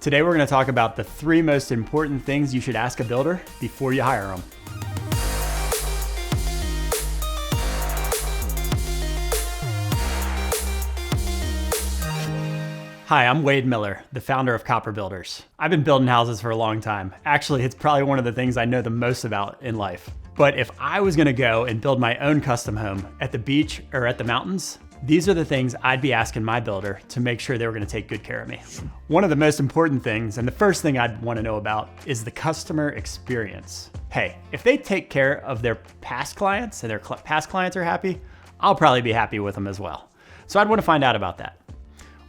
Today we're going to talk about the 3 most important things you should ask a builder before you hire them. Hi, I'm Wade Miller, the founder of Copper Builders. I've been building houses for a long time. Actually, it's probably one of the things I know the most about in life. But if I was gonna go and build my own custom home at the beach or at the mountains, these are the things I'd be asking my builder to make sure they were gonna take good care of me. One of the most important things, and the first thing I'd wanna know about, is the customer experience. Hey, if they take care of their past clients and their past clients are happy, I'll probably be happy with them as well. So I'd wanna find out about that.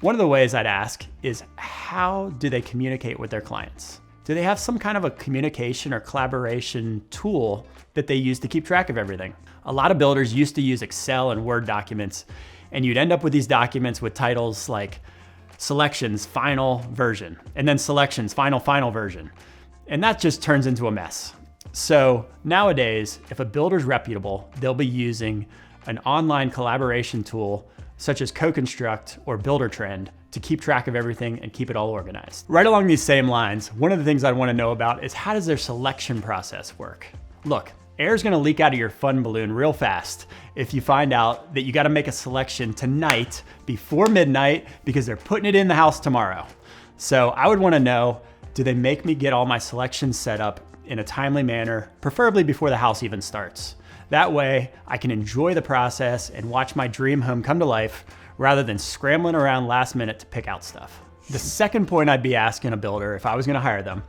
One of the ways I'd ask is, how do they communicate with their clients? Do they have some kind of a communication or collaboration tool that they use to keep track of everything? A lot of builders used to use Excel and Word documents, and you'd end up with these documents with titles like selections, final version, and then selections, final version. And that just turns into a mess. So nowadays, if a builder's reputable, they'll be using an online collaboration tool such as CoConstruct or Buildertrend to keep track of everything and keep it all organized. Right along these same lines, one of the things I'd wanna know about is, how does their selection process work? Look, air's gonna leak out of your fun balloon real fast if you find out that you gotta make a selection tonight before midnight because they're putting it in the house tomorrow. So I would wanna know, do they make me get all my selections set up in a timely manner, preferably before the house even starts? That way, I can enjoy the process and watch my dream home come to life rather than scrambling around last minute to pick out stuff. The second point I'd be asking a builder if I was gonna hire them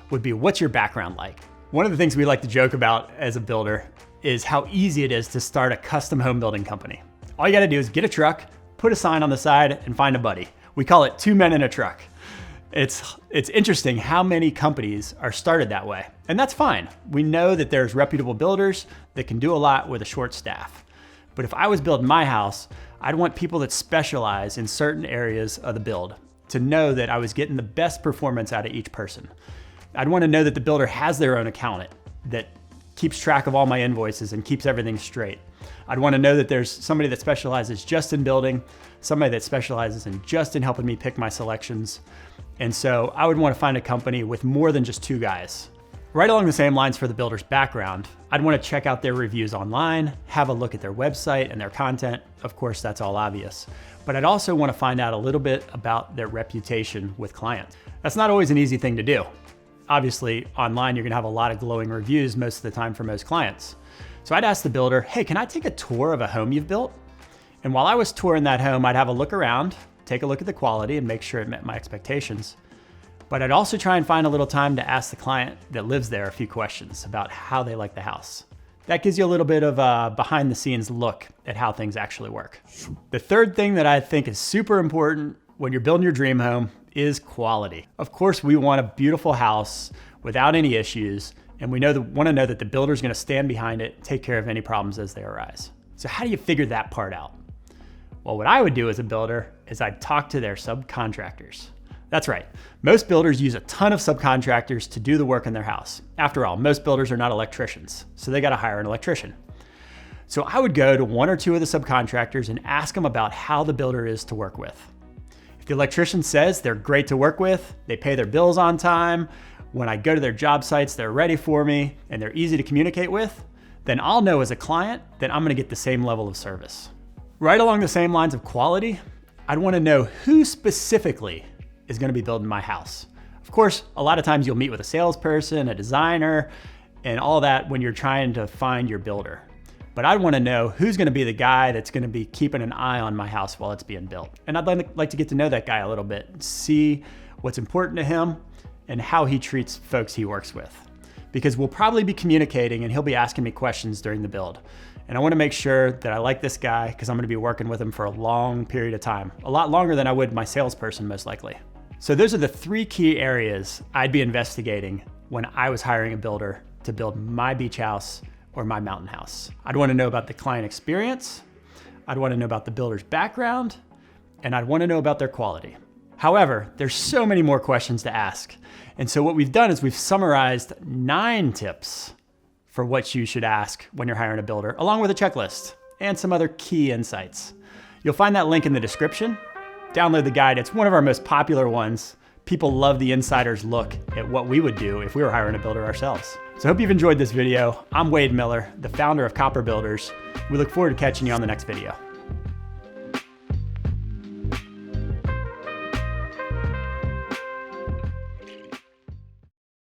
would be, what's your background like? One of the things we like to joke about as a builder is how easy it is to start a custom home building company. All you gotta do is get a truck, put a sign on the side, and find a buddy. We call it 2 men in a truck. It's interesting how many companies are started that way, and that's fine. We know that there's reputable builders that can do a lot with a short staff. But if I was building my house, I'd want people that specialize in certain areas of the build to know that I was getting the best performance out of each person. I'd want to know that the builder has their own accountant that keeps track of all my invoices and keeps everything straight. I'd want to know that there's somebody that specializes just in building, somebody that specializes in just in helping me pick my selections. And so I would want to find a company with more than just 2 guys. Right along the same lines for the builder's background, I'd want to check out their reviews online, have a look at their website and their content. Of course, that's all obvious. But I'd also want to find out a little bit about their reputation with clients. That's not always an easy thing to do. Obviously, online, you're going to have a lot of glowing reviews most of the time for most clients. So I'd ask the builder, hey, can I take a tour of a home you've built? And while I was touring that home, I'd have a look around, take a look at the quality and make sure it met my expectations. But I'd also try and find a little time to ask the client that lives there a few questions about how they like the house. That gives you a little bit of a behind the scenes look at how things actually work. The third thing that I think is super important when you're building your dream home is quality. Of course, we want a beautiful house without any issues, and we want to know that the builder's gonna stand behind it, take care of any problems as they arise. So how do you figure that part out? Well, what I would do as a builder is I'd talk to their subcontractors. That's right, most builders use a ton of subcontractors to do the work in their house. After all, most builders are not electricians, so they gotta hire an electrician. So I would go to 1 or 2 of the subcontractors and ask them about how the builder is to work with. If the electrician says they're great to work with, they pay their bills on time, when I go to their job sites, they're ready for me, and they're easy to communicate with, then I'll know as a client that I'm gonna get the same level of service. Right along the same lines of quality, I'd wanna know who specifically is gonna be building my house. Of course, a lot of times you'll meet with a salesperson, a designer, and all that when you're trying to find your builder. But I'd wanna know who's gonna be the guy that's gonna be keeping an eye on my house while it's being built. And I'd like to get to know that guy a little bit, see what's important to him and how he treats folks he works with. Because we'll probably be communicating and he'll be asking me questions during the build. And I wanna make sure that I like this guy because I'm gonna be working with him for a long period of time, a lot longer than I would my salesperson most likely. So those are the 3 key areas I'd be investigating when I was hiring a builder to build my beach house or my mountain house. I'd wanna know about the client experience, I'd wanna know about the builder's background, and I'd wanna know about their quality. However, there's so many more questions to ask. And so what we've done is we've summarized 9 tips for what you should ask when you're hiring a builder, along with a checklist and some other key insights. You'll find that link in the description. Download the guide. It's one of our most popular ones people love the insider's look at what we would do if we were hiring a builder ourselves. So I hope you've enjoyed this video. I'm Wade Miller, the founder of Copper Builders. We look forward to catching you on the next video.